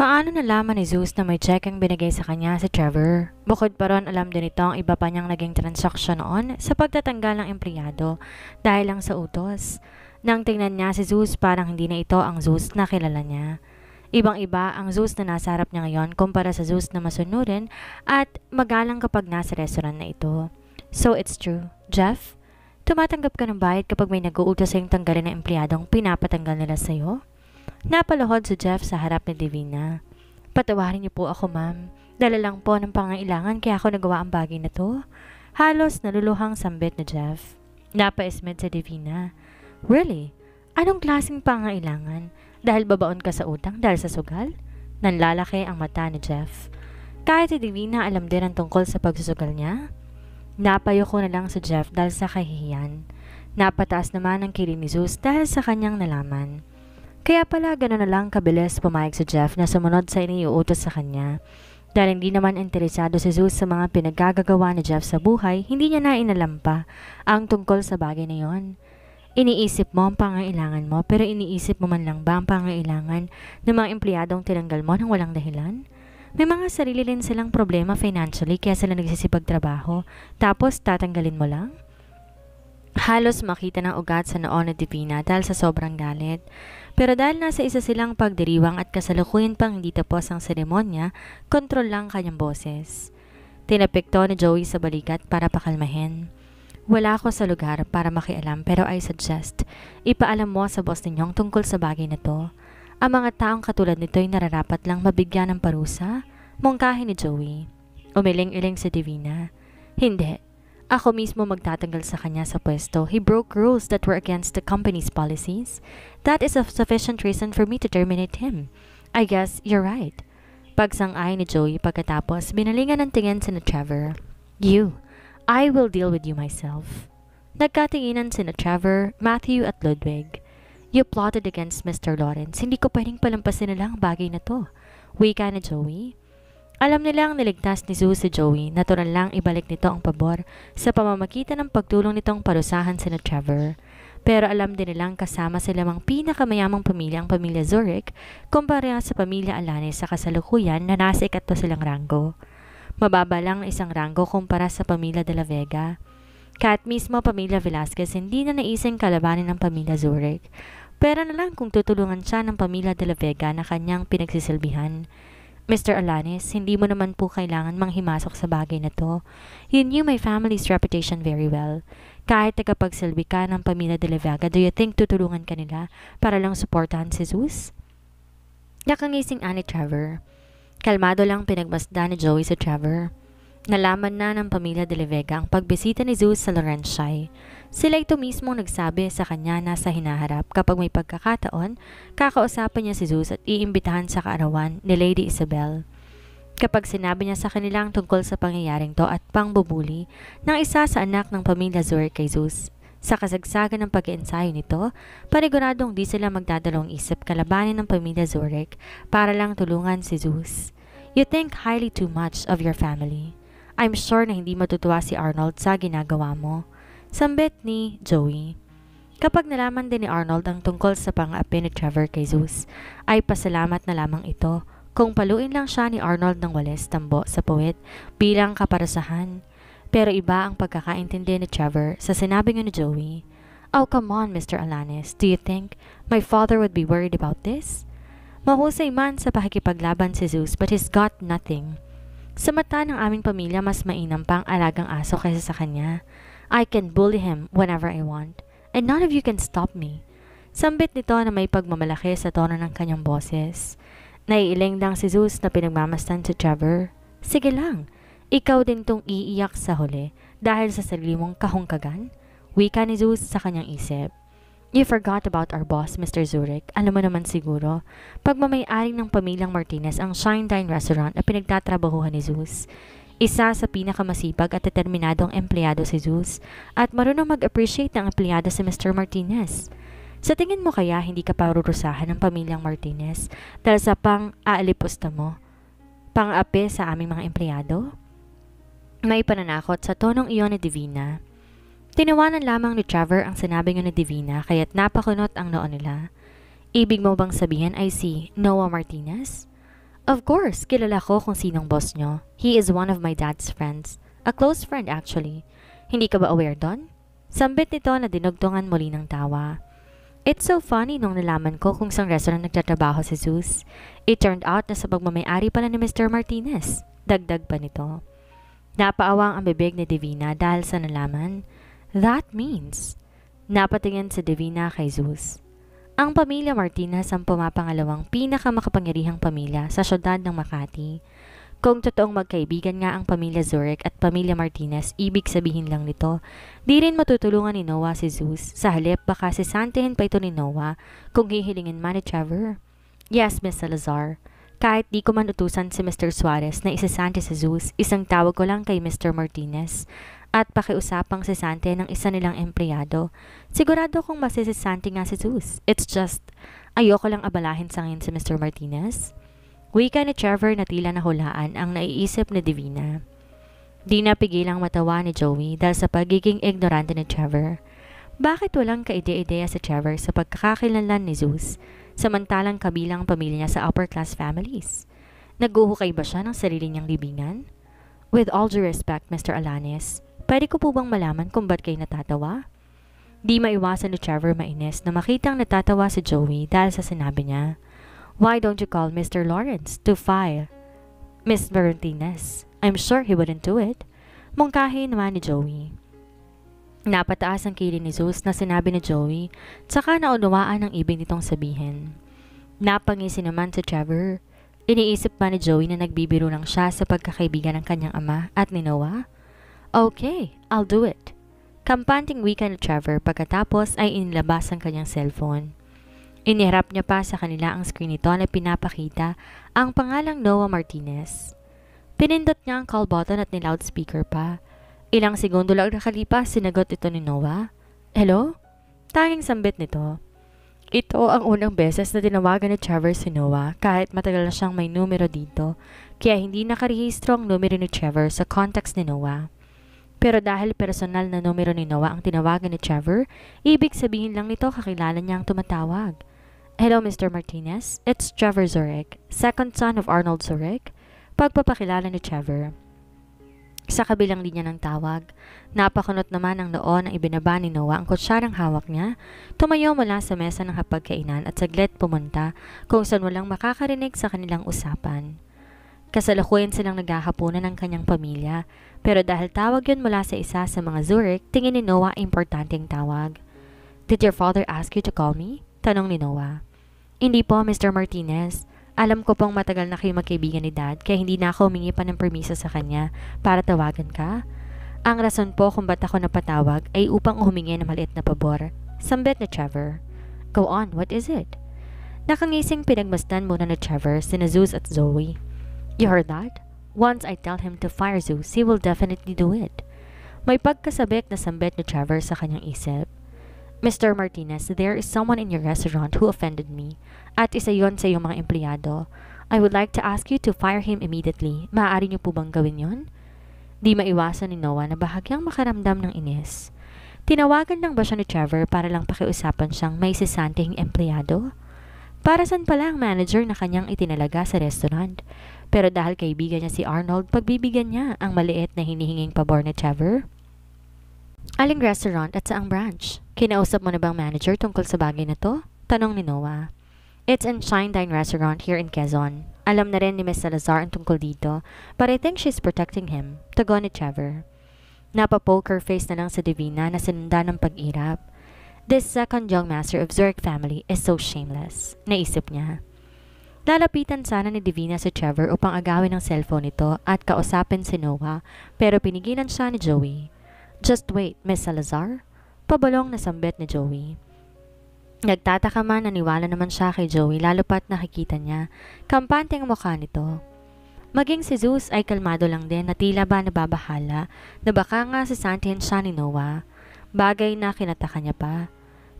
Paano nalaman ni Zeus na may check ang binigay sa kanya si Trevor? Bukod pa ron, alam din ito ang iba pa niyang naging transaksyon noon sa pagtatanggal ng empleyado dahil lang sa utos. Nang tingnan niya si Zeus, parang hindi na ito ang Zeus na kilala niya. Ibang-iba ang Zeus na nasa harap niya ngayon kumpara sa Zeus na masunurin at magalang kapag nasa restaurant na ito. So it's true, Jeff? Tumatanggap ka ng bayad kapag may nag-uutos sa'yong tanggalin ng empleyadong pinapatanggal nila sa'yo? Napaluhod si Jeff sa harap ni Divina. Patawarin niyo po ako, ma'am. Dala lang po ng pangailangan kaya ako nagawa ang bagay na to. Halos naluluhang sambit ni Jeff. Napaismed si Divina. Really? Anong klaseng pangailangan? Dahil babaon ka sa utang dahil sa sugal? Nanlalaki ang mata ni Jeff. Kahit si Divina alam din ang tungkol sa pagsusugal niya. Napayo ko na lang si Jeff dahil sa kahihiyan. Napataas naman ang kilay ni Zeus dahil sa kanyang nalaman. Kaya pala gano'n na lang kabilis pumayag si Jeff na sumunod sa iniuutos sa kanya. Dahil hindi naman interesado si Zeus sa mga pinaggagawa ni Jeff sa buhay, hindi niya na inalampa ang tungkol sa bagay na yon. Iniisip mo ang pangailangan mo pero iniisip mo man lang ba ang pangailangan ng mga empleyadong tinanggal mo nang walang dahilan? May mga sarili rin silang problema financially kaya sila nagsisipagtrabaho tapos tatanggalin mo lang? Halos makita ng ugat sa noo ni Divina dahil sa sobrang galit. Pero dahil nasa isa silang pagdiriwang at kasalukuyan pang hindi tapos ang seremonya, kontrol lang kanyang boses. Tinapikto ni Joey sa balikat para pakalmahin. Wala ako sa lugar para makialam pero I suggest, ipaalam mo sa boss ninyong tungkol sa bagay na to. Ang mga taong katulad nito ay nararapat lang mabigyan ng parusa, mungkahi ni Joey. Umiling-iling si Divina. Hindi. Ako mismo magtatanggal sa kanya sa pwesto. He broke rules that were against the company's policies. That is a sufficient reason for me to terminate him. I guess you're right. Pagsang-ay ni Joey pagkatapos, binalingan ng tingin si Trevor. You, I will deal with you myself. Nagkatinginan si Trevor, Matthew at Ludwig. You plotted against Mr. Lawrence. Hindi ko pwedeng palampasin na lang ang bagay na to. Wika ni Joey. Alam nilang niligtas ni Zeus si Joey, natural lang ibalik nito ang pabor sa pamamagitan ng pagtulong nitong parusahan si Trevor. Pero alam din nilang kasama sila mang pinakamayamang pamilya ang pamilya Zurich kumpara sa pamilya Alanes sa kasalukuyan na nasa ikatlo silang ranggo. Mababa lang na isang ranggo kumpara sa pamilya de la Vega. Kahit mismo pamilya Velasquez hindi na naising kalabanin ng pamilya Zurich. Pero na lang kung tutulungan siya ng pamilya de la Vega na kanyang pinagsisilbihan. Mr. Alanis, hindi mo naman po kailangan manghimasok sa bagay na to. You knew my family's reputation very well. Kahit tagapagsilbi ka ng pamilya de la Vega, do you think tutulungan ka nila para lang suportahan si Zeus? Nakangising ani Trevor. Kalmado lang pinagmasdan ni Joey si Trevor. Nalaman na ng pamilya de la Vega ang pagbisita ni Zeus sa Laurentian. Sila ito mismo nagsabi sa kanya na sa hinaharap kapag may pagkakataon, kakausapin niya si Zeus at iimbitahan sa kaarawan ni Lady Isabel. Kapag sinabi niya sa kanilang tungkol sa pangyayaring to at pangbubuli ng isa sa anak ng pamilya Zurich kay Zeus, sa kasagsagan ng pag-iensayo nito, paniguradong di sila magdadalawang isip kalabanin ng pamilya Zurich para lang tulungan si Zeus. You think highly too much of your family. I'm sure na hindi matutuwa si Arnold sa ginagawa mo. Sambit ni Joey. Kapag nalaman din ni Arnold ang tungkol sa pang-api ni Trevor kay Zeus, ay pasalamat na lamang ito kung paluin lang siya ni Arnold ng walis tambo sa puwit bilang kaparasahan. Pero iba ang pagkakaintindi ni Trevor sa sinabi ni Joey. Oh, come on, Mr. Alanis. Do you think my father would be worried about this? Mahusay man sa pakikipaglaban si Zeus but he's got nothing. Sa mata ng aming pamilya, mas mainam pang alagang aso kaysa sa kanya. I can bully him whenever I want, and none of you can stop me. Sambit nito na may pagmamalaki sa tono ng kanyang boses. Naiiling lang si Zeus na pinagmamastan si Trevor. Sige lang, ikaw din tong iiyak sa huli dahil sa sarili mong kahungkagan. Wika ni Zeus sa kanyang isip. You forgot about our boss, Mr. Zurich. Alam mo naman siguro, pagmamay-ari ng pamilyang Martinez ang Shine Dine Restaurant na pinagtatrabahuhan ni Zeus. Isa sa pinakamasipag at determinadong empleyado si Zeus at marunong mag-appreciate ng empleyado si Mr. Martinez. Sa tingin mo kaya hindi ka parurusahan ng pamilyang Martinez dahil sa pang-aalipusta mo, pang-api sa aming mga empleyado? May pananakot sa tonong iyon ni Divina. Tinawanan lamang ni Trevor ang sinabi ni Divina kaya't napakunot ang noo nila. Ibig mo bang sabihin ay si Noah Martinez? Of course, kilala ko kung sinong boss nyo. He is one of my dad's friends. A close friend actually. Hindi ka ba aware doon? Sambit nito na dinugtungan muli ng tawa. It's so funny nung nalaman ko kung saan restaurant nagtatrabaho si Zeus. It turned out na sa pagmamayari pala ni Mr. Martinez. Dagdag pa nito. Napaawang ang bibig ni Divina dahil sa nalaman. That means, napatingin si Divina kay Zeus. Ang pamilya Martinez ang pumapangalawang pinakamakapangyarihang pamilya sa syudad ng Makati. Kung totoong magkaibigan nga ang pamilya Zurich at pamilya Martinez, ibig sabihin lang nito, di rin matutulungan ni Noah si Zeus. Sa halip, baka sisantihin pa ito ni Noah kung hihilingin man ni Trevor. Yes, Miss Salazar. Kahit di ko man utusan si Mr. Suarez na isasante si Zeus, isang tawag ko lang kay Mr. Martinez at pakiusapang sisante ng isa nilang empleyado. Sigurado kong masisisante nga si Zeus. It's just, ayoko lang abalahin sa ngayon si Mr. Martinez. Wika ni Trevor na tila nahulaan ang naiisip ni Divina. Di napigilang matawa ni Joey dahil sa pagiging ignorante ni Trevor. Bakit walang kaide-ideya si Trevor sa pagkakakilanlan ni Zeus, samantalang kabilang pamilya niya sa upper-class families? Naguhukay ba siya ng sarili niyang libingan? With all due respect, Mr. Alanis, pwede ko po bang malaman kung ba't kayo natatawa? Di maiwasan ni Trevor mainis na makitang natatawa si Joey dahil sa sinabi niya. Why don't you call Mr. Lawrence to file Miss Martinez? I'm sure he wouldn't do it. Mungkahi naman ni Joey. Napataas ang kilid ni Zeus na sinabi ni Joey, tsaka naunawaan ang ibig nitong sabihin. Napangisi naman si Trevor. Iniisip pa ni Joey na nagbibiro lang siya sa pagkakaibigan ng kanyang ama at ni Noah. Okay, I'll do it. Kampanting wika ni Trevor pagkatapos ay inilabas ang kanyang cellphone. Iniharap niya pa sa kanila ang screen nito na pinapakita ang pangalang Noah Martinez. Pinindot niya ang call button at ni-loudspeaker pa. Ilang segundo lang nakalipas, sinagot ito ni Noah. Hello? Tanging sambit nito. Ito ang unang beses na tinawagan ni Trevor si Noah kahit matagal na siyang may numero dito, kaya hindi nakarehistro ang numero ni Trevor sa contacts ni Noah. Pero dahil personal na numero ni Noah ang tinawagan ni Trevor, ibig sabihin lang nito kakilala niya ang tumatawag. Hello, Mr. Martinez. It's Trevor Zurich, second son of Arnold Zurich. Pagpapakilala ni Trevor. Sa kabilang linya ng tawag, napakunot naman ang noo ng ibinaba ni Noah ang kutsyarang hawak niya, tumayo mula sa mesa ng hapagkainan at saglit pumunta kung saan walang makakarinig sa kanilang usapan. Kasalukuyan silang naghahapunan ng kanyang pamilya, pero dahil tawag yun mula sa isa sa mga Zurich, tingin ni Noah importanteng tawag. Did your father ask you to call me? Tanong ni Noah. Hindi po, Mr. Martinez. Alam ko pong matagal na kayo magkaibigan ni Dad, kaya hindi na ako humingi pa ng permiso sa kanya para tawagan ka. Ang rason po kung ba't ako napatawag ay upang humingi ng maliit na pabor. Sambit ni Trevor. Go on, what is it? Nakangising pinagmasdan muna ni Trevor sina Zeus at Zoe. You heard that? Once I tell him to fire Zeus, he will definitely do it. May pagkasabik na sambit ni Trevor sa kanyang isip. Mr. Martinez, there is someone in your restaurant who offended me, at isa yon sa iyong mga empleyado. I would like to ask you to fire him immediately. Maaari niyo po bang gawin yon? Di maiwasan ni Noah na bahagyang makaramdam ng inis. Tinawagan lang ba siya ni Trevor para lang pakiusapan siyang may sisanteng empleyado? Para saan pala ang manager na kanyang itinalaga sa restaurant? Pero dahil kaibigan niya si Arnold, pagbibigyan niya ang maliit na hinihinging pabor ni Trevor? Aling restaurant at saang branch? Kinausap mo na bang manager tungkol sa bagay na to? Tanong ni Noah. It's in Shine Dine Restaurant here in Quezon. Alam na rin ni Miss Salazar ang tungkol dito, but I think she's protecting him. Tugon ni Trevor. Napa-poker face na lang sa Divina na sinundan ng pag-irap. This second young master of Zurich family is so shameless. Naisip niya. Lalapitan sana ni Divina si Trevor upang agawin ang cellphone nito at kausapin si Noah, pero pinigilan siya ni Joey. Just wait, Miss Salazar. Pabalong na sambit ni Joey. Nagtataka man, naniwala naman siya kay Joey lalo pat nakikita niya. Kampante ang mukha nito. Maging si Zeus ay kalmado lang din na tila ba nababahala na baka nga sasantihin siya ni Noah. Bagay na kinataka niya pa.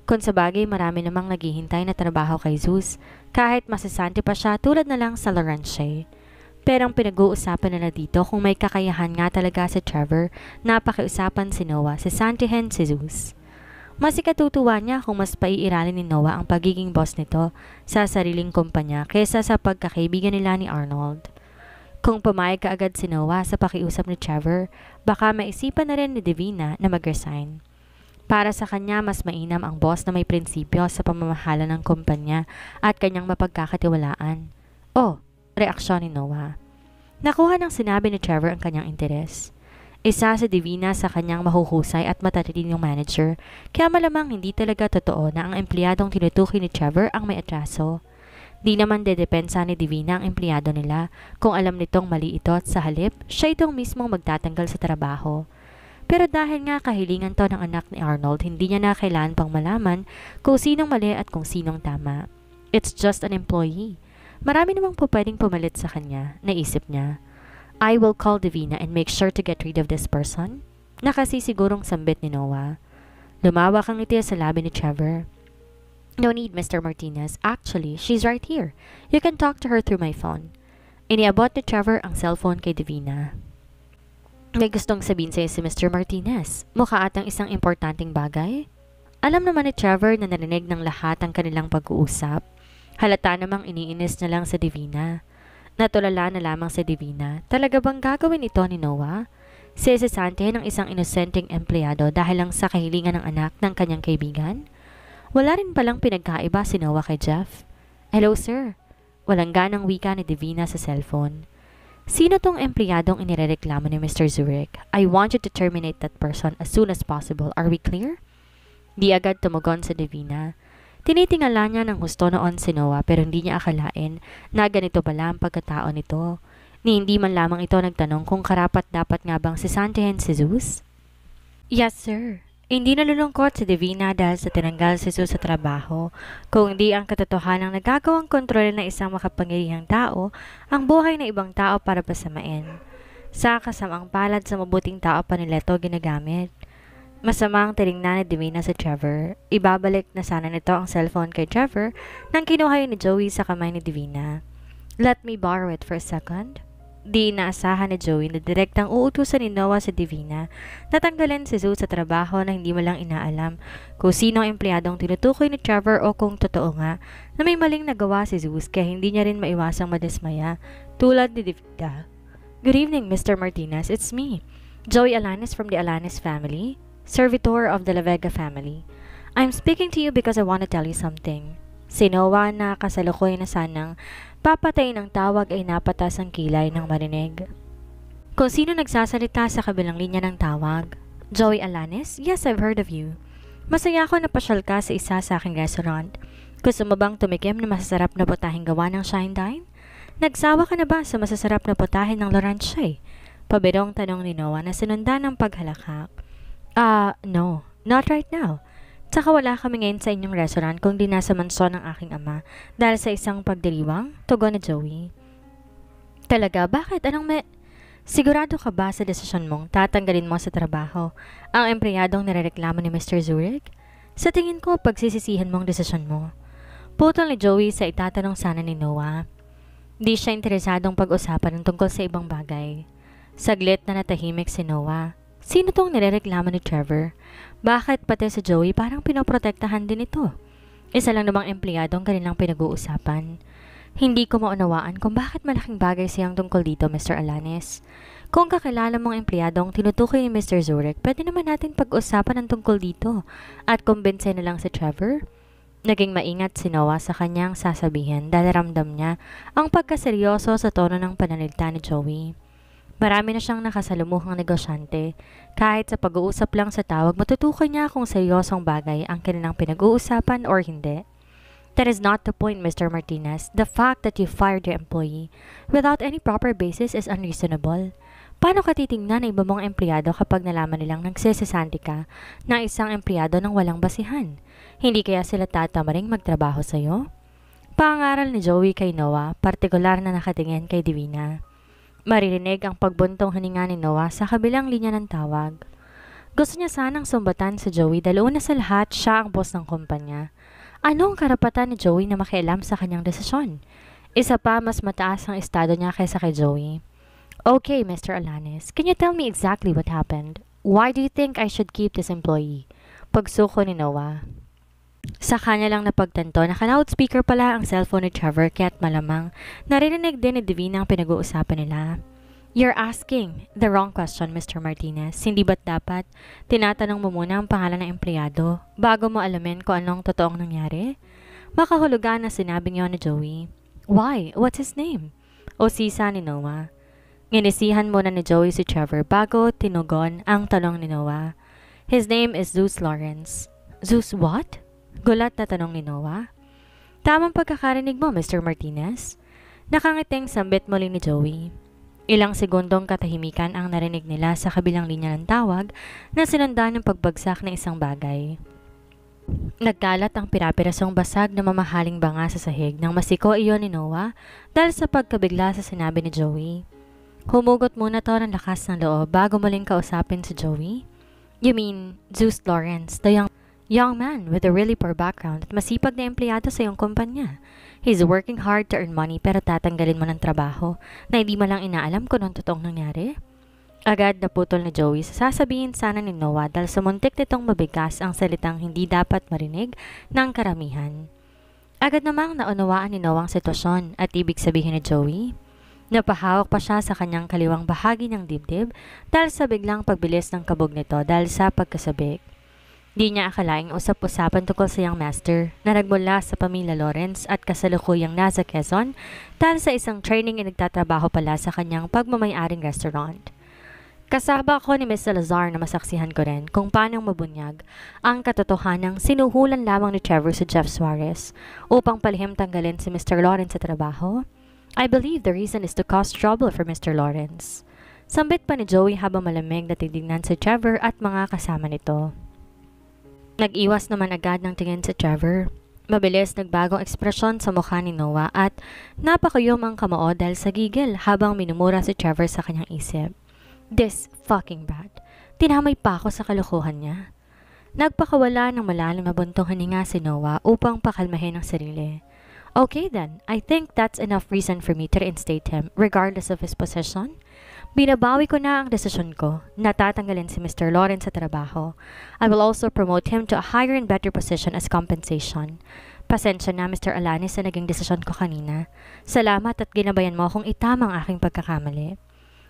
Kung sa bagay marami namang naghihintay na trabaho kay Zeus kahit masasante pa siya tulad na lang sa Laurentier. Pero ang pinag-uusapan nila dito kung may kakayahan nga talaga si Trevor na pakiusapan si Noah, sasantihin si Zeus. Mas ikatutuwa niya kung mas paiiralin ni Noah ang pagiging boss nito sa sariling kumpanya kaysa sa pagkakaibigan nila ni Arnold. Kung pumayag ka agad si Noah sa pakiusap ni Trevor, baka maisipan na rin ni Divina na mag-resign. Para sa kanya, mas mainam ang boss na may prinsipyo sa pamamahala ng kumpanya at kanyang mapagkakatiwalaan. Oh, reaksyon ni Noah. Nakuha ng sinabi ni Trevor ang kanyang interes. Isa si Divina sa kanyang mahuhusay at matatining manager, kaya malamang hindi talaga totoo na ang empleyadong tinutukoy ni Trevor ang may atraso. Di naman dedepensa ni Divina ang empleyado nila kung alam nitong mali ito at sa halip, siya itong mismong magtatanggal sa trabaho. Pero dahil nga kahilingan to ng anak ni Arnold, hindi niya na kailangan pang malaman kung sinong mali at kung sinong tama. It's just an employee. Marami namang po pwedeng pumalit sa kanya, naisip niya. I will call Divina and make sure to get rid of this person. Nakasisigurong sambit ni Noah. Lumawak ang ngiti sa labi ni Trevor. No need, Mr. Martinez. Actually, she's right here. You can talk to her through my phone. Iniabot ni Trevor ang cellphone kay Divina. May gustong sabihin sa'yo si Mr. Martinez. Mukha atang isang importanteng bagay. Alam naman ni Trevor na narinig ng lahat ang kanilang pag-uusap. Halata namang iniinis na lang sa Divina. Natulala na lamang sa Divina. Talaga bang gagawin ito ni Noah? Sisesantihin ng isang inosenteng empleyado dahil lang sa kahilingan ng anak ng kanyang kaibigan? Wala rin palang pinagkaiba si Noah kay Jeff. Hello, sir. Walang ganang wika ni Divina sa cellphone. Sino tong empleyadong inirereklamo ni Mr. Zurich? I want you to terminate that person as soon as possible. Are we clear? Di agad tumugon sa Divina. Tinitingala niya ng husto noon si Noah pero hindi niya akalain na ganito pala ang pagkatao nito. Ni hindi man lamang ito nagtanong kung karapat-dapat nga bang sisantihin si Zeus? Yes, sir. Hindi nalulungkot si Divina dahil sa tinanggal si Zeus sa trabaho, kung di ang katotohanang nagagawang kontrol ng isang makapangyarihang tao ang buhay ng ibang tao para pasamain. Sa kasamang palad sa mabuting tao pa nila ito ginagamit. Masamang tinignan ni Divina si Trevor. Ibabalik na sana nito ang cellphone kay Trevor nang kinuha ni Joey sa kamay ni Divina. Let me borrow it for a second. Di inaasahan ni Joey na direktang uutusan ni Noah sa Divina na tanggalin si Zeus sa trabaho na hindi mo lang inaalam kung sino ang empleyadong tinutukoy ni Trevor o kung totoo nga na may maling nagawa si Zeus kaya hindi niya rin maiwasang madismaya tulad ni Divina. Good evening, Mr. Martinez. It's me, Joey Alanis from the Alanis family. Servitor of the La Vega family. I'm speaking to you because I want to tell you something. Si Noah na kasalukuy na sanang papatay ng tawag ay napatas ang kilay ng marinig. Kung sino nagsasalita sa kabilang linya ng tawag? Joey Alanis? Yes, I've heard of you. Masaya ako na pasyal ka sa isa sa aking restaurant. Gusto mo bang tumikim na masasarap na putahing gawa ng Shine Dine? Nagsawa ka na ba sa masasarap na putahe ng Laurent Shea? Pabirong tanong ni Noah na sinundan ng paghalakak. No. Not right now. Tsaka wala kami ngayon sa inyong restaurant kung di nasa mansyon ng aking ama dahil sa isang pagdiriwang, tugon ni Joey. Talaga? Bakit? Sigurado ka ba sa desisyon mong tatanggalin mo sa trabaho ang empleyadong nirereklamo ni Mr. Zurich? Sa tingin ko, pagsisisihan mo ang desisyon mo. Putol ni Joey sa itatanong sana ni Noah. Di siya interesadong pag-usapan ng tungkol sa ibang bagay. Saglit na natahimik si Noah. Sino tong nirereklamo ni Trevor? Bakit pati si Joey parang pinoprotektahan din ito? Isa lang namang empleyadong kanilang pinag-uusapan. Hindi ko maunawaan kung bakit malaking bagay siyang tungkol dito, Mr. Alanis. Kung kakilala mong empleyadong tinutukoy ni Mr. Zurich, pwede naman natin pag-usapan ng tungkol dito at kumbinse na lang si Trevor. Naging maingat si Noah sa kanyang sasabihin dahil ramdam niya ang pagkaseryoso sa tono ng pananalita ni Joey. Marami na siyang nakasalumuhang negosyante. Kahit sa pag-uusap lang sa tawag, matutukoy niya kung seryosong bagay ang kanilang pinag-uusapan or hindi. That is not the point, Mr. Martinez. The fact that you fired your employee without any proper basis is unreasonable. Paano ka titingnan ng iba mong empleyado kapag nalaman nilang nagsesesanti ka na isang empleyado ng walang basihan? Hindi kaya sila tatamaring magtrabaho sa'yo? Pangaral ni Joey kay Noah, partikular na nakatingin kay Divina. Maririnig ang pagbuntong hininga ni Noah sa kabilang linya ng tawag. Gusto niya sanang sumbatan si Joey dahil una sa lahat siya ang boss ng kumpanya. Ano ang karapatan ni Joey na makialam sa kanyang desisyon? Isa pa, mas mataas ang estado niya kaysa kay Joey. Okay, Mr. Alanis, can you tell me exactly what happened? Why do you think I should keep this employee? pagsuko ni Noah. Sa kanya lang napagtanto, naka-loudspeaker pala ang cellphone ni Trevor kaya't malamang naririnig din ni Divina ang pinag-uusapan nila. You're asking the wrong question, Mr. Martinez. Hindi ba't dapat tinatanong mo muna ang pangalan ng empleyado bago mo alamin kung anong totoong nangyari? Makahulugan na sinabi niyo ni Joey. Why? What's his name? O sisa ni Noah. Nginisihan muna ni Joey si Trevor bago tinugon ang tanong ni Noah. His name is Zeus Lawrence. Zeus what? Gulat na tanong ni Noah. Tamang pagkakarinig mo, Mr. Martinez. Nakangiting sambit muli ni Joey. Ilang segundong katahimikan ang narinig nila sa kabilang linya ng tawag na sinundan ng pagbagsak ng isang bagay. Nagkalat ang pirapirasong basag na mamahaling banga sa sahig nang masiko iyon ni Noah dahil sa pagkabigla sa sinabi ni Joey. Humugot muna to ng lakas ng loob bago muling kausapin si Joey. You mean Zeus Lawrence, the young man with a really poor background at masipag na empleyado sa iyong kumpanya. He's working hard to earn money pero tatanggalin mo ng trabaho na hindi mo lang inaalam kung anong totoong nangyari? Agad naputol ni Joey sa sasabihin sana ni Noah dahil sa muntik nitong mabigas ang salitang hindi dapat marinig ng karamihan. Agad namang naunawaan ni Noah ang sitwasyon at ibig sabihin ni Joey. Napahawak pa siya sa kanyang kaliwang bahagi ng dibdib dahil sa biglang pagbilis ng kabog nito dahil sa pagkasabik. Di niya akalaing usap-usapan tungkol sa young master na nagmula sa pamilya Lawrence at kasalukuyang nasa Quezon dahil sa isang training ay nagtatrabaho pala sa kanyang pagmamayaring restaurant. Kasama ako ni Miss Salazar na masaksihan ko rin kung paano mabunyag ang katotohanang sinuhulan lamang ni Trevor sa Jeff Suarez upang palihim tanggalin si Mr. Lawrence sa trabaho. I believe the reason is to cause trouble for Mr. Lawrence. Sambit pa ni Joey habang malamig na titignan si Trevor at mga kasama nito. Nag-iwas naman agad ng tingin si Trevor. Mabilis nagbagong ekspresyon sa mukha ni Noah at napakayom ang kamao dahil sa gigil habang minumura si Trevor sa kanyang isip. This fucking brat. Tinamay pa ako sa kalokohan niya. Nagpakawala ng malalim na buntong hininga si Noah upang pakalmahin ang sarili. Okay then, I think that's enough reason for me to reinstate him regardless of his position. Binabawi ko na ang desisyon ko na tatanggalin si Mr. Lawrence sa trabaho. I will also promote him to a higher and better position as compensation. Pasensya na Mr. Alanis sa naging desisyon ko kanina. Salamat at ginabayan mo akong itama ang aking pagkakamali.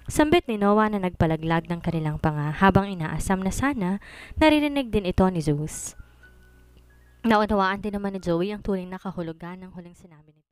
Sambit ni Noah na nagpalaglag ng kanilang panga habang inaasam na sana naririnig din ito ni Zeus. Naunawaan din naman ni Joey ang tunay na kahulugan ng huling sinabi nito.